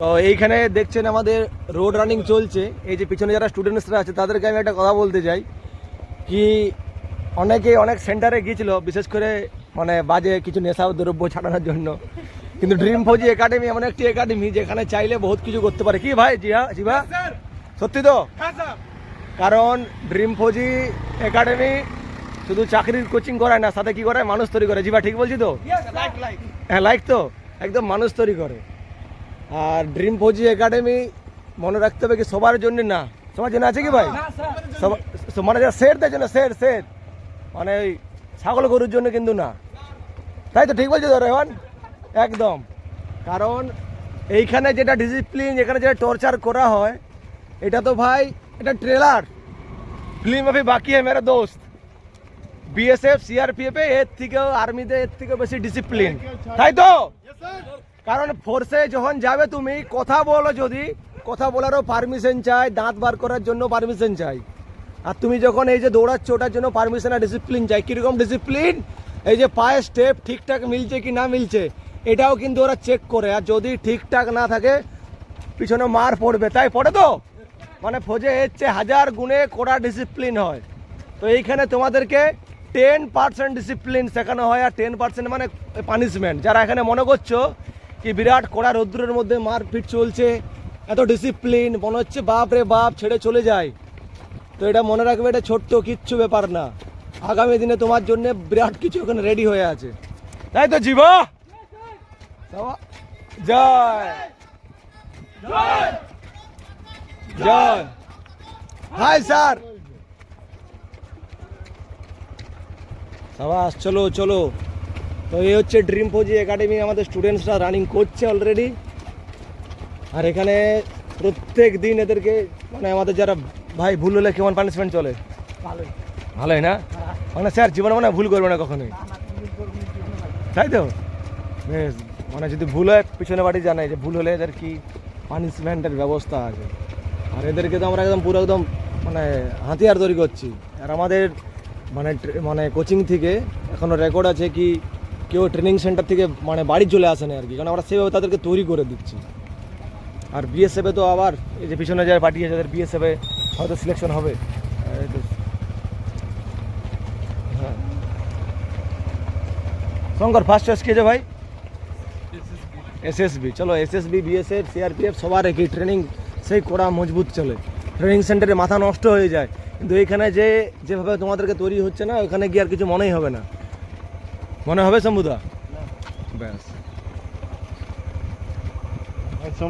তো এইখানে দেখছেন আমাদের রোড রানিং চলছে। এই যে পিছনে যারা স্টুডেন্টসরা আছে তাদেরকে আমি একটা কথা বলতে চাই কি, অনেকে অনেক সেন্টারে গিয়েছিল বিশেষ করে মানে বাজে কিছু নেশা দ্রব্য ছাড়ানোর জন্য, কিন্তু ড্রিম ফৌজি একাডেমি এমন একটি একাডেমি যেখানে চাইলে বহুত কিছু করতে পারে। কি ভাই? জিবা সত্যি তো? কারণ ড্রিম ফৌজি একাডেমি শুধু চাকরির কোচিং করায় না, সাথে কি করে মানুষ তৈরি করে। জিবা ঠিক বলছি তো? হ্যাঁ, লাইক তো একদম মানুষ তৈরি করে। আর ড্রিম ফৌজি একাডেমি মনে রাখতে হবে কি সবার জন্য না, সবার জন্য আছে কি ভাই? মানে যারা সেটদের জন্য, সেট মানে ওই ছাগল গরুর জন্য কিন্তু না, তাই তো? ঠিক বলছি তো রেহান? একদম। কারণ এইখানে যেটা ডিসিপ্লিন, এখানে যেটা টর্চার করা হয়, এটা তো ভাই এটা ট্রেলার ফিল্ম अभी বাকি है मेरा दोस्त। বিএসএফ সিআরপিএফ এর থেকেও আর্মিতে এর থেকেও বেশি ডিসিপ্লিন, তাই তো? কারণ ফোর্সে যখন যাবে তুমি কথা বলো, যদি কথা বলারও পারমিশন চাই, দাঁত বার করার জন্য পারমিশন চাই। আর তুমি যখন এই যে দৌড়াচ্ছ ওটার জন্য পারমিশন আর ডিসিপ্লিন চাই। কীরকম ডিসিপ্লিন? এই যে পায়ের স্টেপ ঠিকঠাক মিলছে কি না মিলছে এটাও কিন্তু ওরা চেক করে, আর যদি ঠিকঠাক না থাকে পিছনে মার পড়বে, তাই পড়ে তো? মানে ফৌজে হচ্ছে 1000 গুণে কড়া ডিসিপ্লিন হয়। তো এইখানে তোমাদেরকে 10% ডিসিপ্লিন শেখানো হয়, আর 10% মানে পানিশমেন্ট। যারা এখানে মনে করছো কি বিরাট কড়া রৌদ্রের মধ্যে মারপিট চলছে, এত ডিসিপ্লিন, মনে হচ্ছে বাপ রে বাপ ছেড়ে চলে যায়, তো এটা মনে রাখবে এটা ছোট্ট কিচ্ছু ব্যাপার না। আগামী দিনে তোমার জন্য বিরাট কিছু ওখানে রেডি হয়ে আছে, তাই তো জীবা? জয় জয়। হাই স্যার, সাবাস, চলো চলো। তো এই হচ্ছে ড্রিম ফৌজি একাডেমি, আমাদের স্টুডেন্টসরা রানিং করছে অলরেডি। আর এখানে প্রত্যেক দিন এদেরকে মানে আমাদের যারা ভাই ভুল হলে কেমন পানিশমেন্ট চলে? ভালোই না? মানে স্যার জীবনে মানে ভুল করবে না কখনোই, তাই তো? বেশ, মানে যদি ভুল হয় পিছনে বাড়ি জানাই যে ভুল হলে এদের কি পানিশমেন্টের ব্যবস্থা আছে। আর এদেরকে তো আমরা একদম পুরো একদম মানে হাতিয়ার তৈরি করছি। আর আমাদের মানে মানে কোচিং থেকে এখনও রেকর্ড আছে কি কেউ ট্রেনিং সেন্টার থেকে মানে বাড়ি চলে আসে না আর কি, কারণ আমরা সেভাবে তাদেরকে তৈরি করে দিচ্ছি। আর বিএসএফে তো আবার এই যে পিছনে যায় পাঠিয়েছে, যাদের বিএসএফে হয়তো সিলেকশন হবে। হ্যাঁ, শঙ্কর ফার্স্ট চয়েস কে যে ভাই? এসএসবি। চলো এসএসবি, বিএসএফ, সিআরপিএফ সবার একই ট্রেনিং, সেই কড়া মজবুত চলে। ট্রেনিং সেন্টারে মাথা নষ্ট হয়ে যায়, কিন্তু এইখানে যেভাবে তোমাদেরকে তৈরি হচ্ছে না, ওখানে গিয়ে আর কিছু মনেই হবে না। মনে হবে শম্ভুদা? ব্যাস।